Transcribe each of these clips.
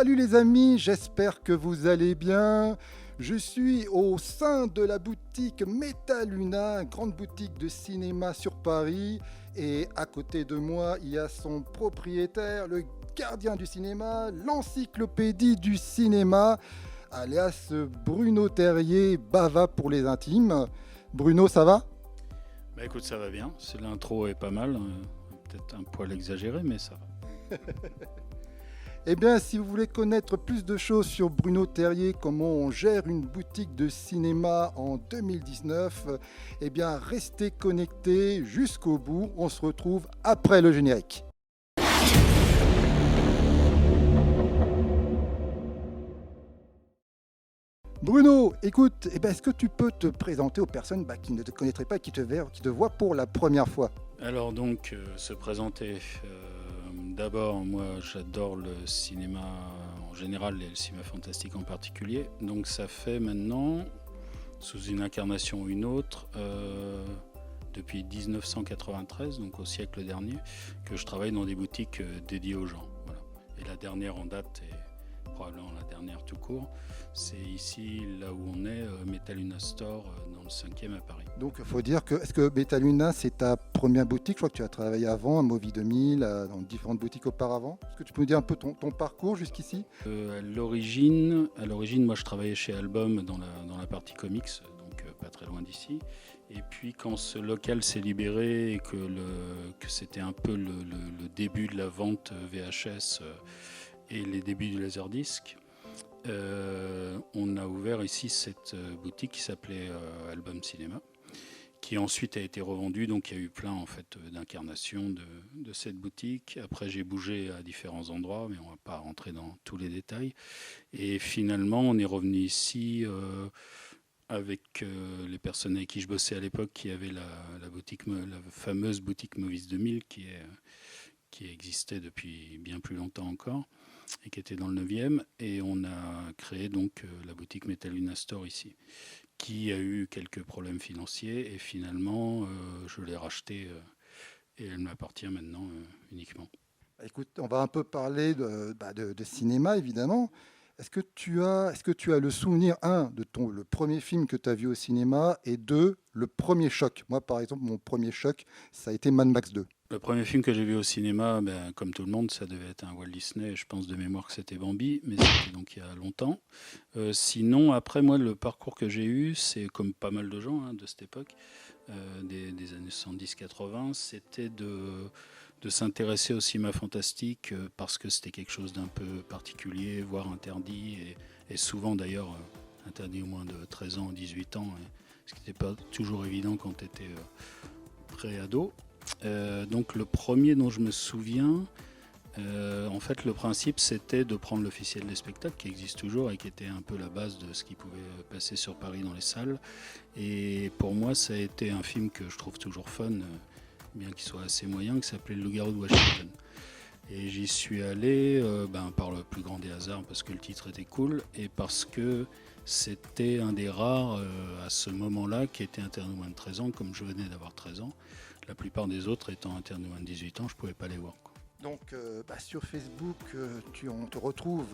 Salut les amis, j'espère que vous allez bien. Je suis au sein de la boutique Metaluna, grande boutique de cinéma sur Paris. Et à côté de moi, il y a son propriétaire, le gardien du cinéma, l'encyclopédie du cinéma, alias Bruno Terrier, Bava pour les intimes. Bruno, ça va? Bah écoute, ça va bien. L'intro est pas mal, peut-être un poil exagéré, mais ça va. Eh bien, si vous voulez connaître plus de choses sur Bruno Terrier, comment on gère une boutique de cinéma en 2019, eh bien, restez connectés jusqu'au bout. On se retrouve après le générique. Bruno, écoute, eh ben, est-ce que tu peux te présenter aux personnes qui ne te connaîtraient pas, qui te voient pour la première fois? Alors donc, se présenter. D'abord, moi j'adore le cinéma en général et le cinéma fantastique en particulier. Donc ça fait maintenant, sous une incarnation ou une autre, depuis 1993, donc au siècle dernier, que je travaille dans des boutiques dédiées aux gens. Voilà. Et la dernière en date, et probablement la dernière tout court, c'est ici, là où on est, Metaluna Store, dans le 5e à Paris. Donc, il faut dire que, est-ce que Betaluna, c'est ta première boutique? Je crois que tu as travaillé avant, à Movie 2000, dans différentes boutiques auparavant. Est-ce que tu peux nous dire un peu ton parcours jusqu'ici? À l'origine, moi je travaillais chez Album dans la partie comics, donc pas très loin d'ici. Et puis quand ce local s'est libéré et que c'était un peu le début de la vente VHS et les débuts du Laserdisc, on a ouvert ici cette boutique qui s'appelait Album Cinéma, qui ensuite a été revendue. Donc il y a eu plein en fait d'incarnations de cette boutique. Après j'ai bougé à différents endroits, mais on ne va pas rentrer dans tous les détails. Et finalement on est revenu ici avec les personnes avec qui je bossais à l'époque, qui avaient la fameuse boutique Movies 2000 qui existait depuis bien plus longtemps encore et qui était dans le 9e. Et on a créé donc la boutique Metaluna Store ici, qui a eu quelques problèmes financiers. Et finalement, je l'ai rachetée et elle m'appartient maintenant uniquement. Écoute, on va un peu parler de cinéma, évidemment. Est-ce que tu as le souvenir, un, le premier film que tu as vu au cinéma, et deux, le premier choc? Moi, par exemple, mon premier choc, ça a été Mad Max 2. Le premier film que j'ai vu au cinéma, ben, comme tout le monde, ça devait être un Walt Disney. Je pense de mémoire que c'était Bambi, mais c'était donc il y a longtemps. Sinon, après, moi, le parcours que j'ai eu, c'est comme pas mal de gens de cette époque, des années 70-80, c'était de s'intéresser au cinéma fantastique parce que c'était quelque chose d'un peu particulier, voire interdit, et souvent d'ailleurs interdit au moins de 13 ans ou 18 ans, ce qui n'était pas toujours évident quand tu étais pré-ado. Donc le premier dont je me souviens, en fait le principe c'était de prendre l'officiel des spectacles qui existe toujours et qui était un peu la base de ce qui pouvait passer sur Paris dans les salles. Et pour moi ça a été un film que je trouve toujours fun, bien qu'il soit assez moyen, qui s'appelait Le Loup-garou de Washington. Et j'y suis allé par le plus grand des hasards, parce que le titre était cool et parce que c'était un des rares à ce moment-là qui était interdit aux moins de 13 ans, comme je venais d'avoir 13 ans. La plupart des autres étant interdits aux moins de 18 ans, je ne pouvais pas les voir, quoi. Donc, sur Facebook, on te retrouve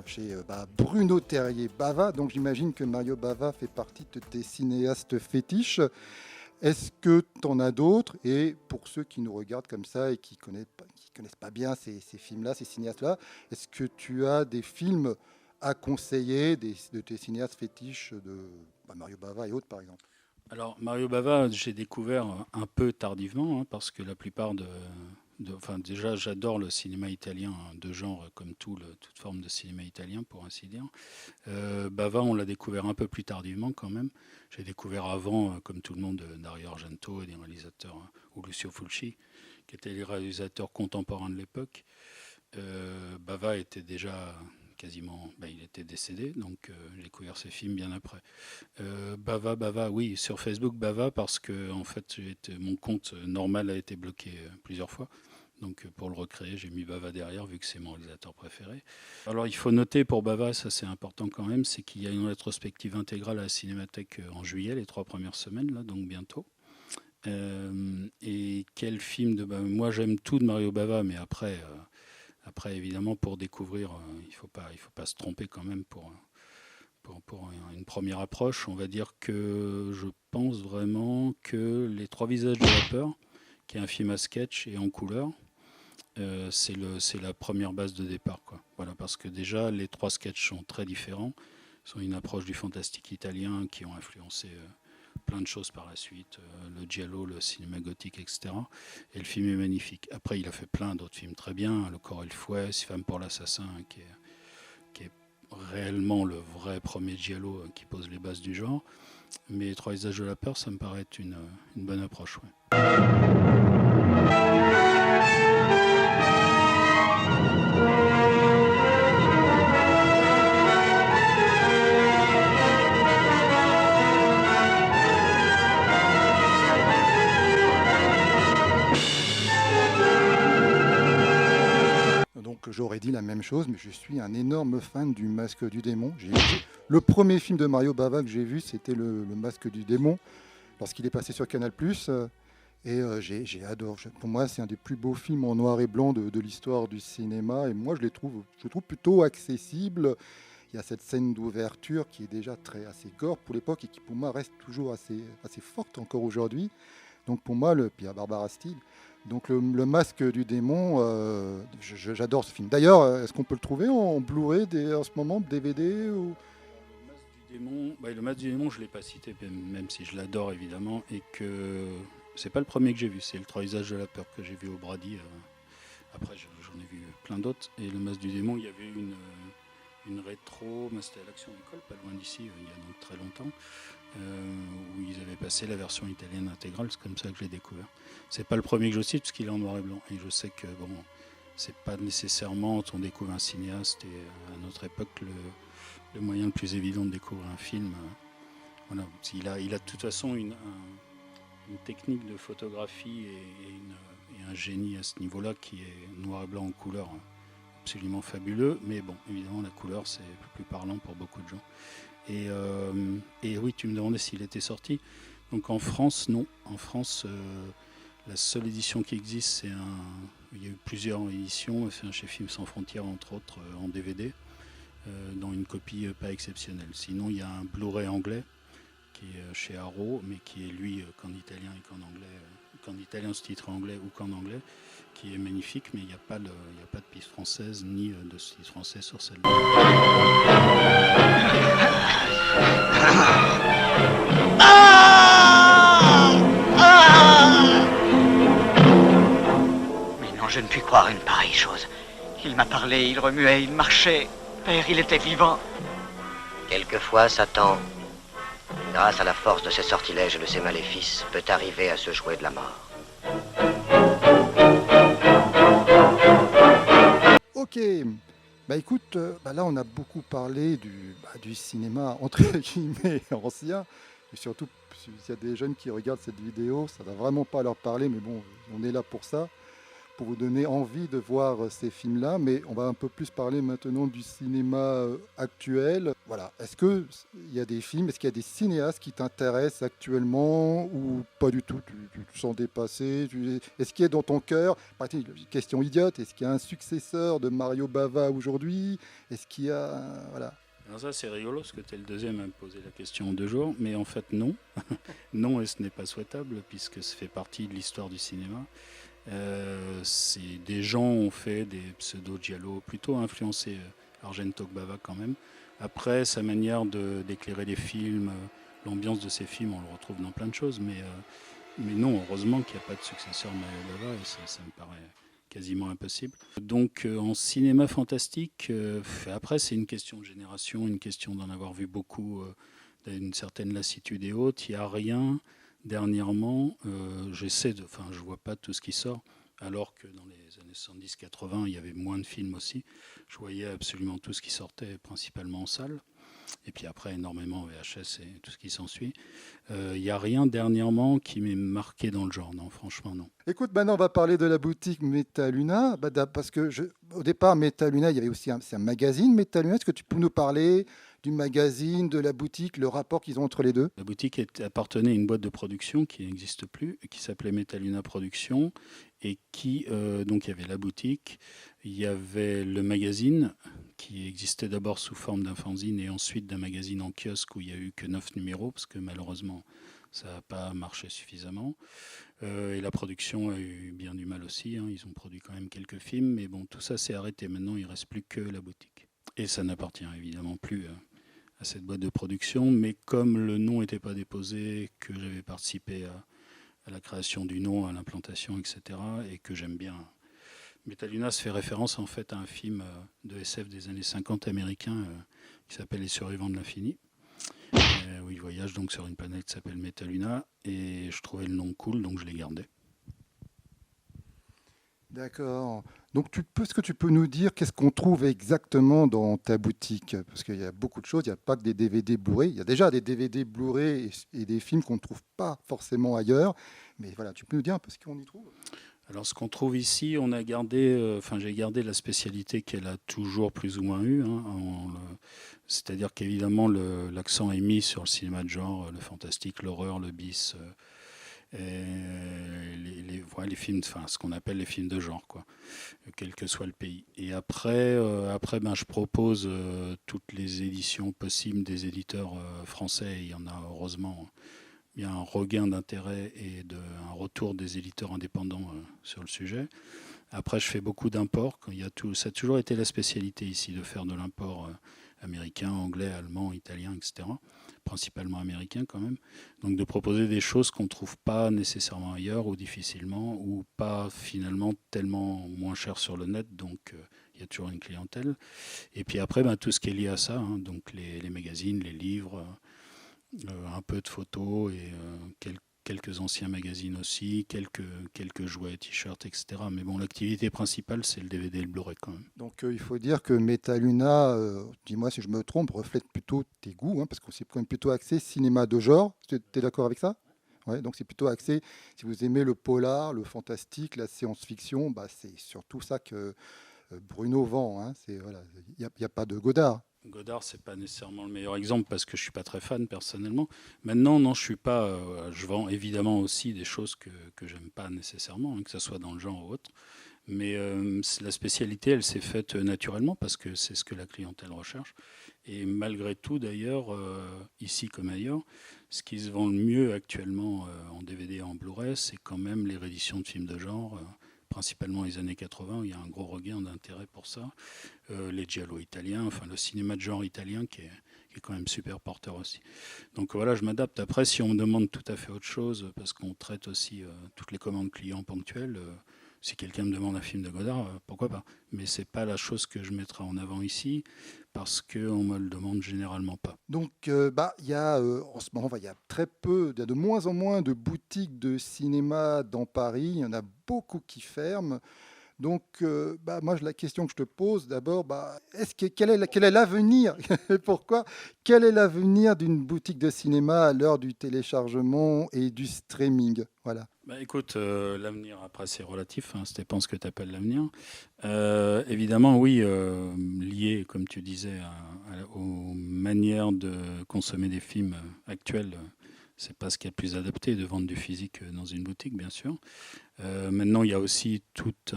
chez Bruno Terrier Bava. Donc, j'imagine que Mario Bava fait partie de tes cinéastes fétiches. Est-ce que tu en as d'autres? Et pour ceux qui nous regardent comme ça et qui connaissent pas bien ces films-là, ces cinéastes-là, est-ce que tu as des films à conseiller de tes cinéastes fétiches de Mario Bava et autres, par exemple? Alors Mario Bava, j'ai découvert un peu tardivement, parce que la plupart enfin déjà j'adore le cinéma italien de genre, comme toute forme de cinéma italien pour ainsi dire. Bava, on l'a découvert un peu plus tardivement quand même. J'ai découvert avant, comme tout le monde, Dario Argento et des réalisateurs, ou Lucio Fulci, qui étaient les réalisateurs contemporains de l'époque. Bava était déjà quasiment, il était décédé, donc j'ai découvert ses films bien après. Bava, oui, sur Facebook Bava, parce que en fait mon compte normal a été bloqué plusieurs fois. Donc pour le recréer, j'ai mis Bava derrière, vu que c'est mon réalisateur préféré. Alors il faut noter pour Bava, ça c'est important quand même, c'est qu'il y a une rétrospective intégrale à la Cinémathèque en juillet, les 3 premières semaines, là, donc bientôt. Et quel film de Bava? Moi j'aime tout de Mario Bava, mais après après, évidemment, pour découvrir, il faut pas se tromper quand même pour une première approche. On va dire que je pense vraiment que Les Trois Visages de la Peur, qui est un film à sketch et en couleur, c'est la première base de départ, quoi. Voilà, parce que déjà, les trois sketchs sont très différents, sont une approche du fantastique italien qui ont influencé plein de choses par la suite, le giallo, le cinéma gothique, etc. Et le film est magnifique. Après, il a fait plein d'autres films très bien, Le Corps et le Fouet, Six femmes pour l'assassin, qui est réellement le vrai premier giallo qui pose les bases du genre. Mais Trois visages de la peur, ça me paraît être une bonne approche. Ouais. Donc j'aurais dit la même chose, mais je suis un énorme fan du Masque du Démon. Le premier film de Mario Bava que j'ai vu, c'était le Masque du Démon, lorsqu'il est passé sur Canal+. J'ai adoré. Pour moi, c'est un des plus beaux films en noir et blanc de l'histoire du cinéma. Et moi, je trouve plutôt accessible. Il y a cette scène d'ouverture qui est déjà assez gore pour l'époque et qui, pour moi, reste toujours assez forte encore aujourd'hui. Donc, pour moi, puis il y a Barbara Steele. Donc, le Masque du Démon, j'adore ce film. D'ailleurs, est-ce qu'on peut le trouver en Blu-ray en ce moment, DVD ou... Le Masque du Démon, je ne l'ai pas cité, même si je l'adore évidemment, et que c'est pas le premier que j'ai vu, c'est le Trois visages de la peur que j'ai vu au Brady. Après, j'en ai vu plein d'autres. Et le Masque du Démon, il y avait une rétro, c'était à l'Action École, pas loin d'ici, il y a donc très longtemps, où ils avaient passé la version italienne intégrale. C'est comme ça que je l'ai découvert. C'est pas le premier que je cite, parce qu'il est en noir et blanc. Et je sais que bon, c'est pas nécessairement, quand on découvre un cinéaste, et à notre époque, le moyen le plus évident de découvrir un film. Voilà. Il a de toute façon une technique de photographie et un génie à ce niveau-là qui est noir et blanc en couleur absolument fabuleux. Mais bon, évidemment, la couleur, c'est plus parlant pour beaucoup de gens. Et oui, tu me demandais s'il était sorti. Donc en France, non. En France, la seule édition qui existe, il y a eu plusieurs éditions, chez Films sans frontières, entre autres, en DVD. Dans une copie pas exceptionnelle. Sinon, il y a un Blu-ray anglais qui est chez Arrow, mais qui est lui qu'en italien et qu'en anglais, qu'en italien sous-titré anglais ou qu'en anglais, qui est magnifique, mais il n'y a pas de piste française ni de sous-titre français sur celle-là. Mais non, je ne puis croire une pareille chose. Il m'a parlé, il remuait, il marchait. Père, il était vivant. Quelquefois, Satan, grâce à la force de ses sortilèges et de ses maléfices, peut arriver à se jouer de la mort. Ok, écoute, là on a beaucoup parlé du cinéma entre guillemets ancien, et surtout s'il y a des jeunes qui regardent cette vidéo, ça ne va vraiment pas leur parler, mais bon, on est là pour ça, pour vous donner envie de voir ces films-là, mais on va un peu plus parler maintenant du cinéma actuel. Voilà, est-ce qu'il y a des films, est-ce qu'il y a des cinéastes qui t'intéressent actuellement ou pas du tout, tu te sens dépassé, est-ce qu'il y a dans ton cœur, question idiote, est-ce qu'il y a un successeur de Mario Bava aujourd'hui? Est-ce qu'il y a... Voilà. Alors ça c'est rigolo parce que tu es le deuxième à me poser la question en 2 jours, mais en fait non. Non, et ce n'est pas souhaitable puisque ça fait partie de l'histoire du cinéma. Des gens ont fait des pseudo-giallo plutôt influencés Argento que Bava quand même. Après, sa manière d'éclairer les films, l'ambiance de ces films, on le retrouve dans plein de choses, mais non, heureusement qu'il n'y a pas de successeur Mario Bava, et ça me paraît quasiment impossible. Donc en cinéma fantastique, après c'est une question de génération, une question d'en avoir vu beaucoup, d'une certaine lassitude et autres. Il n'y a rien dernièrement, je vois pas tout ce qui sort, alors que dans les années 70-80, il y avait moins de films aussi. Je voyais absolument tout ce qui sortait, principalement en salle. Et puis après, énormément en VHS et tout ce qui s'ensuit. Il n'y a rien dernièrement qui m'ait marqué dans le genre, non, franchement, non. Écoute, maintenant on va parler de la boutique Metaluna, parce que au départ, Metaluna, il y avait aussi un magazine Metaluna. Est-ce que tu peux nous parler du magazine, de la boutique, le rapport qu'ils ont entre les deux? La boutique appartenait à une boîte de production qui n'existe plus, qui s'appelait Metaluna Productions, et donc il y avait la boutique, il y avait le magazine qui existait d'abord sous forme d'un fanzine et ensuite d'un magazine en kiosque où il n'y a eu que 9 numéros parce que malheureusement ça n'a pas marché suffisamment. Et la production a eu bien du mal aussi, hein. Ils ont produit quand même quelques films, mais bon, tout ça s'est arrêté. Maintenant, il ne reste plus que la boutique. Et ça n'appartient évidemment plus à cette boîte de production, mais comme le nom n'était pas déposé, que j'avais participé à la création du nom, à l'implantation, etc., et que j'aime bien. Metaluna se fait référence en fait à un film de SF des années 50 américain qui s'appelle Les Survivants de l'Infini, où il voyage donc sur une planète qui s'appelle Metaluna, et je trouvais le nom cool, donc je l'ai gardé. D'accord. Donc, est-ce que tu peux nous dire qu'est-ce qu'on trouve exactement dans ta boutique? Parce qu'il y a beaucoup de choses, il n'y a pas que des DVD Blu-ray. Il y a déjà des DVD Blu-ray et des films qu'on ne trouve pas forcément ailleurs. Mais voilà, tu peux nous dire un peu ce qu'on y trouve? Alors ce qu'on trouve ici, on a gardé, j'ai gardé la spécialité qu'elle a toujours plus ou moins eue, hein, c'est-à-dire qu'évidemment l'accent est mis sur le cinéma de genre, le fantastique, l'horreur, le bis, et les films, enfin ce qu'on appelle les films de genre, quoi, quel que soit le pays. Et après, je propose toutes les éditions possibles des éditeurs français. Il y en a heureusement. Il y a un regain d'intérêt et un retour des éditeurs indépendants sur le sujet. Après, je fais beaucoup d'imports. Ça a toujours été la spécialité ici de faire de l'import américain, anglais, allemand, italien, etc. Principalement américain quand même. Donc de proposer des choses qu'on ne trouve pas nécessairement ailleurs ou difficilement ou pas finalement tellement moins cher sur le net. Donc il y a toujours une clientèle. Et puis après, tout ce qui est lié à ça, hein, donc les magazines, les livres. Un peu de photos et quelques anciens magazines aussi, quelques jouets, t-shirts, etc. Mais bon, l'activité principale, c'est le DVD et le Blu-ray quand même. Donc, il faut dire que Metaluna, dis-moi si je me trompe, reflète plutôt tes goûts, hein, parce que c'est quand même plutôt axé cinéma de genre. Tu es d'accord avec ça? Ouais, donc c'est plutôt axé, si vous aimez le polar, le fantastique, la science-fiction, c'est surtout ça que Bruno vend, hein. Voilà, il n'y a pas de Godard. Godard, c'est pas nécessairement le meilleur exemple parce que je suis pas très fan personnellement. Maintenant, non, je suis pas. Je vends évidemment aussi des choses que j'aime pas nécessairement, hein, que ce soit dans le genre ou autre. Mais la spécialité, elle s'est faite naturellement parce que c'est ce que la clientèle recherche. Et malgré tout, d'ailleurs, ici comme ailleurs, ce qui se vend le mieux actuellement en DVD et en Blu-ray, c'est quand même les rééditions de films de genre. Principalement les années 80, où il y a un gros regain d'intérêt pour ça. Les giallo italiens, enfin le cinéma de genre italien qui est quand même super porteur aussi. Donc voilà, je m'adapte. Après, si on me demande tout à fait autre chose, parce qu'on traite aussi toutes les commandes clients ponctuelles, si quelqu'un me demande un film de Godard, pourquoi pas. Mais c'est pas la chose que je mettrai en avant ici, parce qu'on me le demande généralement pas. Donc, il y a en ce moment, il y a très peu, il y a de moins en moins de boutiques de cinéma dans Paris. Il y en a beaucoup qui ferment. Donc, moi, la question que je te pose d'abord, quel est l'avenir? Pourquoi? Quel est l'avenir d'une boutique de cinéma à l'heure du téléchargement et du streaming? Voilà. Écoute, l'avenir, après, c'est relatif, hein, ça dépend ce que tu appelles l'avenir. Évidemment, oui, lié, comme tu disais, aux manières de consommer des films actuels, c'est pas ce qui est le plus adapté de vendre du physique dans une boutique, bien sûr. Maintenant, il y a aussi toute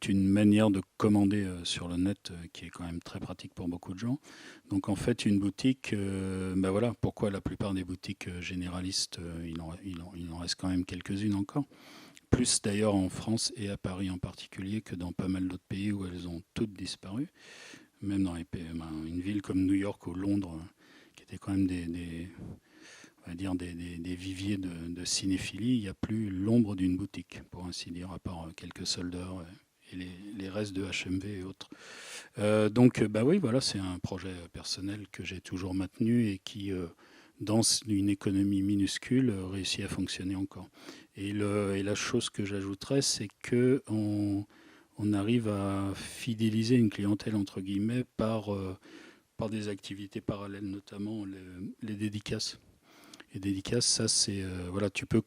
une manière de commander sur le net qui est quand même très pratique pour beaucoup de gens. Donc en fait, une boutique, voilà pourquoi la plupart des boutiques généralistes, il en reste quand même quelques-unes encore. Plus d'ailleurs en France et à Paris en particulier que dans pas mal d'autres pays où elles ont toutes disparu. Même dans une ville comme New York ou Londres, qui étaient quand même on va dire des viviers de cinéphilie, il n'y a plus l'ombre d'une boutique, pour ainsi dire, à part quelques soldats et les restes de HMV et autres. Donc, oui, voilà, c'est un projet personnel que j'ai toujours maintenu et qui, dans une économie minuscule, réussit à fonctionner encore. Et la chose que j'ajouterais, c'est qu'on arrive à fidéliser une clientèle, entre guillemets, par des activités parallèles, notamment les dédicaces. Les dédicaces, ça c'est voilà, tu peux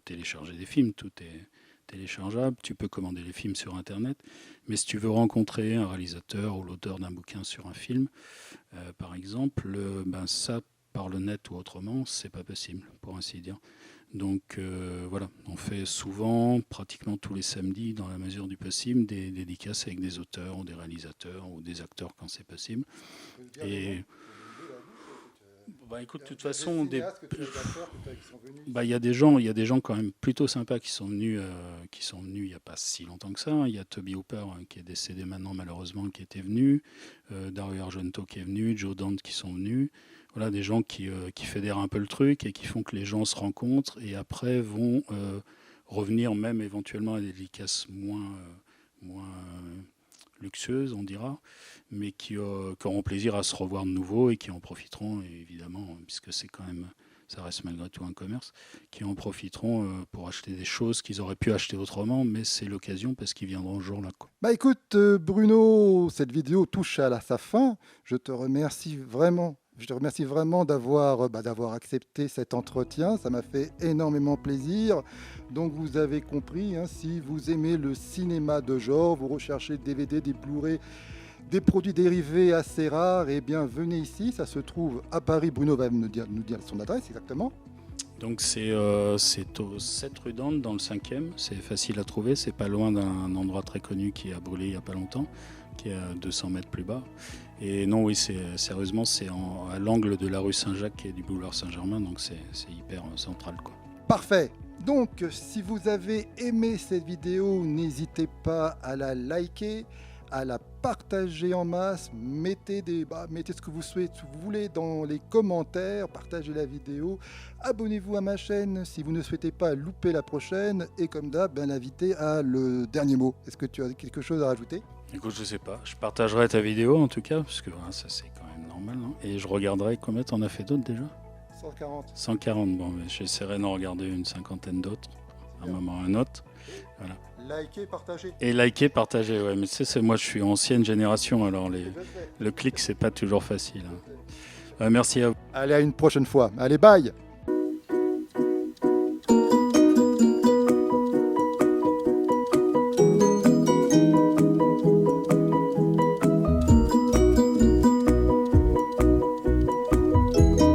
télécharger des films, tout est téléchargeable, tu peux commander les films sur Internet, mais si tu veux rencontrer un réalisateur ou l'auteur d'un bouquin sur un film, par exemple, ça, par le net ou autrement, c'est pas possible, pour ainsi dire. Donc voilà, on fait souvent, pratiquement tous les samedis, dans la mesure du possible, des dédicaces avec des auteurs ou des réalisateurs ou des acteurs quand c'est possible. Et écoute, de toute façon, il y a des gens quand même plutôt sympas qui sont venus il n'y a pas si longtemps que ça. Il y a Toby Hooper qui est décédé maintenant malheureusement, qui était venu, Dario Argento qui est venu, Joe Dante qui sont venus. Voilà, des gens qui fédèrent un peu le truc et qui font que les gens se rencontrent et après vont revenir même éventuellement à des dédicaces moins luxueuses, on dira, mais qui auront plaisir à se revoir de nouveau et qui en profiteront, évidemment, puisque c'est quand même, ça reste malgré tout un commerce, qui en profiteront pour acheter des choses qu'ils auraient pu acheter autrement, mais c'est l'occasion parce qu'ils viendront ce jour-là, quoi. Écoute, Bruno, cette vidéo touche à sa fin. Je te remercie vraiment d'avoir accepté cet entretien. Ça m'a fait énormément plaisir. Donc vous avez compris, si vous aimez le cinéma de genre, vous recherchez des DVD, des Blu-ray, des produits dérivés assez rares, eh bien venez ici. Ça se trouve à Paris. Bruno va nous dire son adresse exactement. Donc c'est au 7 rue d'Anne, dans le 5e. C'est facile à trouver. C'est pas loin d'un endroit très connu qui a brûlé il n'y a pas longtemps, qui est à 200 mètres plus bas. Et non, oui, sérieusement, c'est à l'angle de la rue Saint-Jacques et du boulevard Saint-Germain, donc c'est hyper central, quoi. Parfait. Donc, si vous avez aimé cette vidéo, n'hésitez pas à la liker, à la partager en masse. Mettez ce que vous voulez dans les commentaires, partagez la vidéo. Abonnez-vous à ma chaîne si vous ne souhaitez pas louper la prochaine. Et comme d'hab, l'invité a le dernier mot. Est-ce que tu as quelque chose à rajouter ? Écoute, je sais pas. Je partagerai ta vidéo en tout cas, parce que ça c'est quand même normal, non ? Et je regarderai combien t'en as fait d'autres déjà ? 140. 140, bon, mais j'essaierai d'en regarder une cinquantaine d'autres, à un moment ou à un autre. Voilà. Liker, partager. Et liker, partager, ouais. Mais tu sais, moi je suis ancienne génération, alors le clic c'est pas toujours facile. Merci à vous. Allez, à une prochaine fois. Allez, bye.